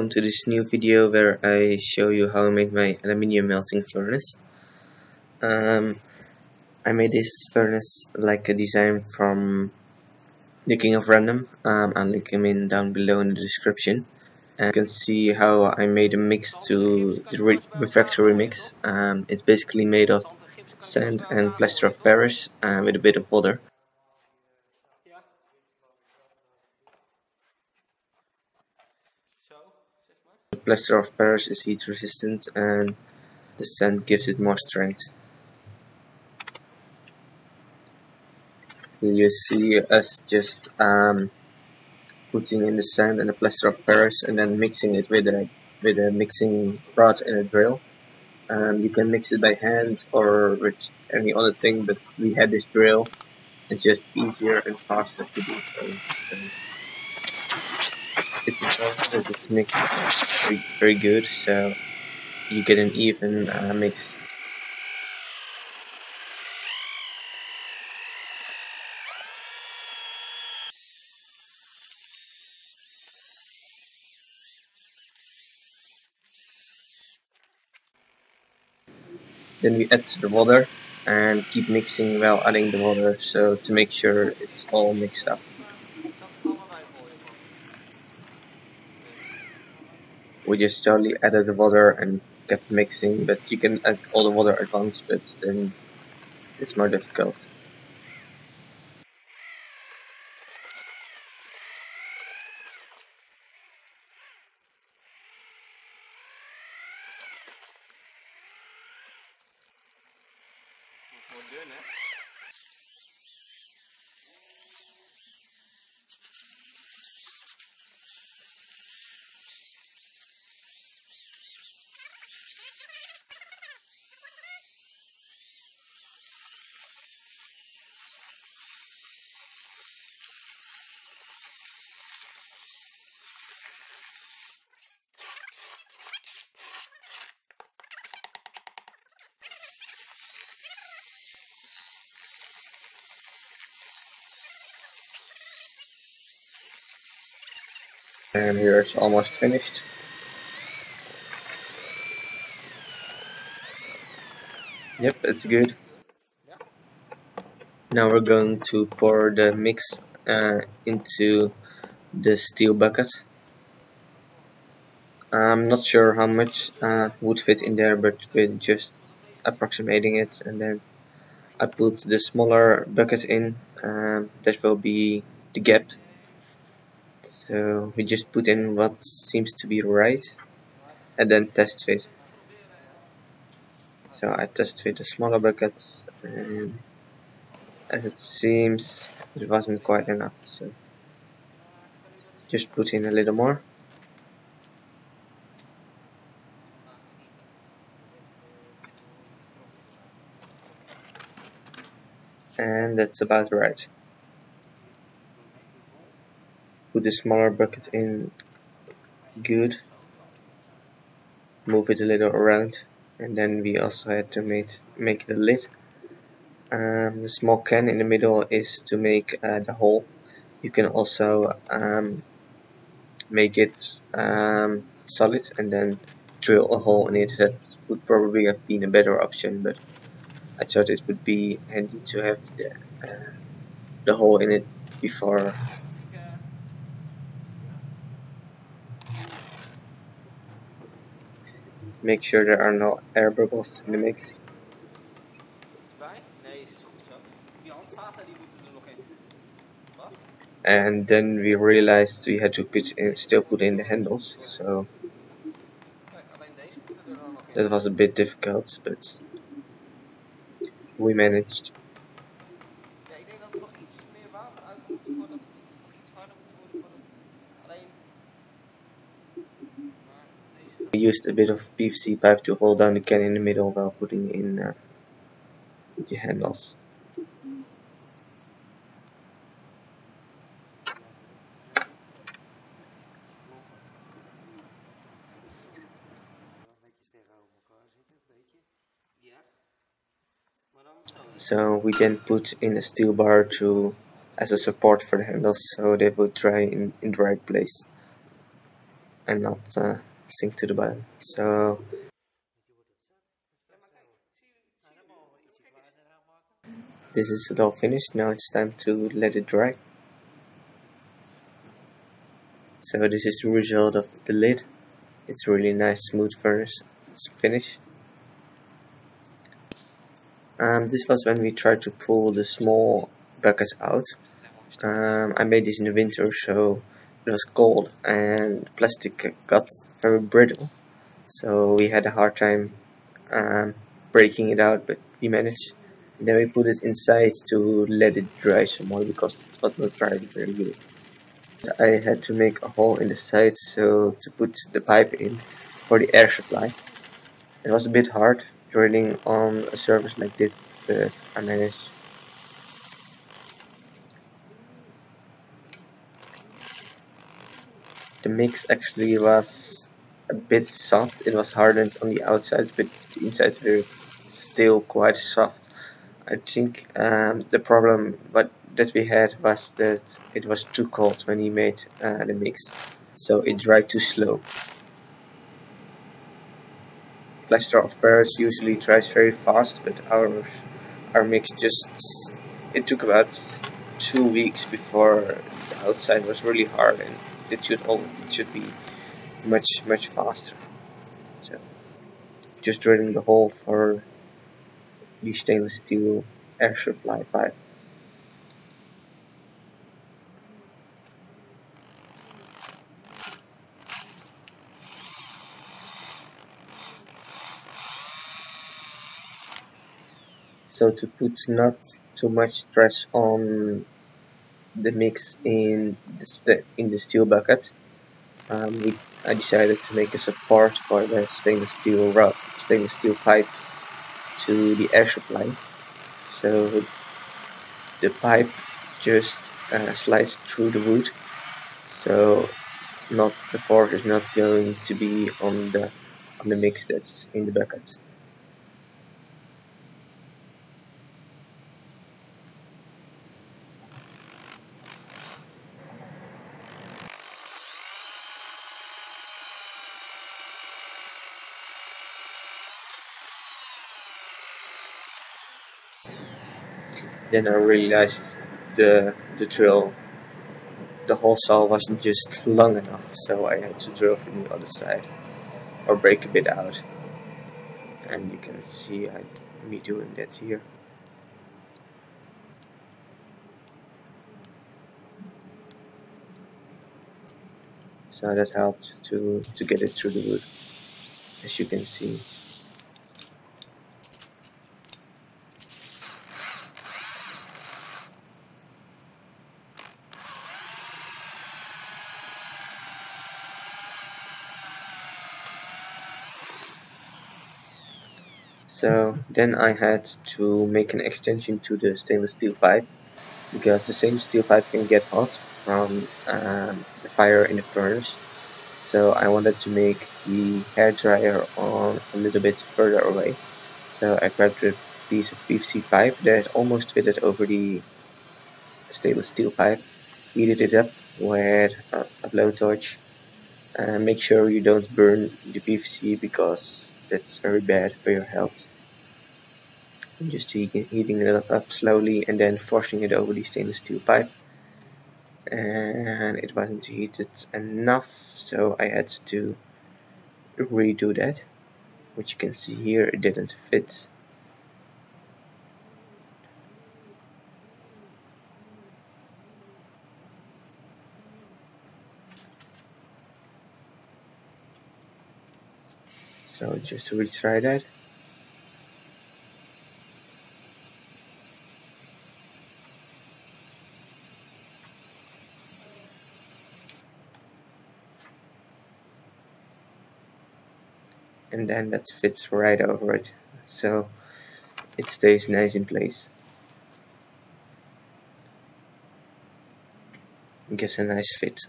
welcome to this new video where I show you how I made my aluminium melting furnace. I made this furnace like a design from the King of Random. I'll link him in down below in the description. And you can see how I made a mix to the refractory mix. It's basically made of sand and plaster of Paris with a bit of water. The plaster of Paris is heat resistant and the sand gives it more strength. You see us just putting in the sand and the plaster of Paris and then mixing it with a mixing rod and a drill. You can mix it by hand or with any other thing, but we had this drill. It's just easier and faster to do so. It's important that it's mixed very good, so you get an even mix. Then we add the water and keep mixing while adding the water, so to make sure it's all mixed up. We just slowly added the water and kept mixing, but you can add all the water at once, but then it's more difficult. And here it's almost finished. Yep, it's good. Now we're going to pour the mix into the steel bucket. I'm not sure how much would fit in there, but we're just approximating it, and then I put the smaller bucket in. That will be the gap. So we just put in what seems to be right and then test fit. So I test fit the smaller buckets, and as it seems it wasn't quite enough, so just put in a little more. And that's about right. Put the smaller bucket in good, move it a little around, and then we also had to make the lid. The small can in the middle is to make the hole. You can also make it solid and then drill a hole in it. That would probably have been a better option, but I thought it would be handy to have the hole in it before. Make sure there are no air bubbles in the mix. And then we realized we had to still put in the handles, so that was a bit difficult, but we managed. We used a bit of PVC pipe to hold down the can in the middle while putting in the handles. So we then put in a steel bar as a support for the handles, so they will dry in the right place. and not sink to the bottom. So this is it all finished. Now it's time to let it dry. So this is the result of the lid. It's really nice smooth finish. This was when we tried to pull the small buckets out. I made this in the winter, so it was cold and the plastic got very brittle. So we had a hard time breaking it out, but we managed. And then we put it inside to let it dry some more because it was not dry very good. I had to make a hole in the side so to put the pipe in for the air supply. It was a bit hard drilling on a surface like this, but I managed. The mix actually was a bit soft. It was hardened on the outsides, but the insides were still quite soft. I think the problem that we had was that it was too cold when he made the mix, so it dried too slow. Plaster of Paris usually dries very fast, but our mix just it took about 2 weeks before the outside was really hard, and it should be much faster. So just drilling the hole for the stainless steel air supply pipe. So to put not too much stress on the mix in the steel bucket, I decided to make a support for the stainless steel pipe to the air supply. So the pipe just slides through the wood, so not the force is not going to be on the mix that's in the bucket. Then I realized the drill, the hole saw wasn't just long enough, so I had to drill from the other side or break a bit out. And you can see me doing that here. So that helped to get it through the wood, as you can see. So then I had to make an extension to the stainless steel pipe, because the stainless steel pipe can get hot from the fire in the furnace. So I wanted to make the hair dryer on a little bit further away. So I grabbed a piece of PVC pipe that almost fitted over the stainless steel pipe, heated it up with a blowtorch, and make sure you don't burn the PVC because that's very bad for your health. I'm just heating it up slowly and then forcing it over the stainless steel pipe, and it wasn't heated enough, so I had to redo that, which you can see here. It didn't fit. So just retry that. And then that fits right over it, so it stays nice in place. It gives a nice fit.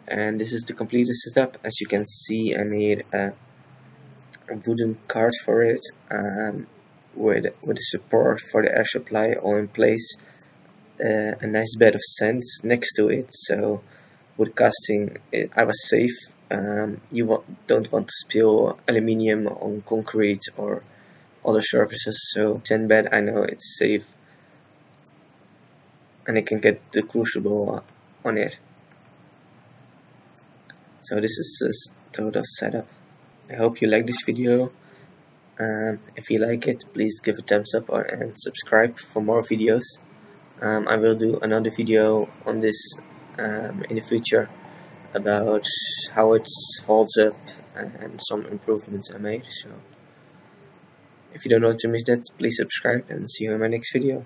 And this is the completed setup. As you can see, I made a wooden cart for it, with the support for the air supply all in place, a nice bed of sand next to it, so with casting I was safe. You don't want to spill aluminium on concrete or other surfaces, so sand bed, I know it's safe and I can get the crucible on it. So this is this total setup. I hope you like this video. If you like it, please give a thumbs up and subscribe for more videos. I will do another video on this in the future about how it holds up and some improvements I made. So if you don't want to miss that, please subscribe and see you in my next video.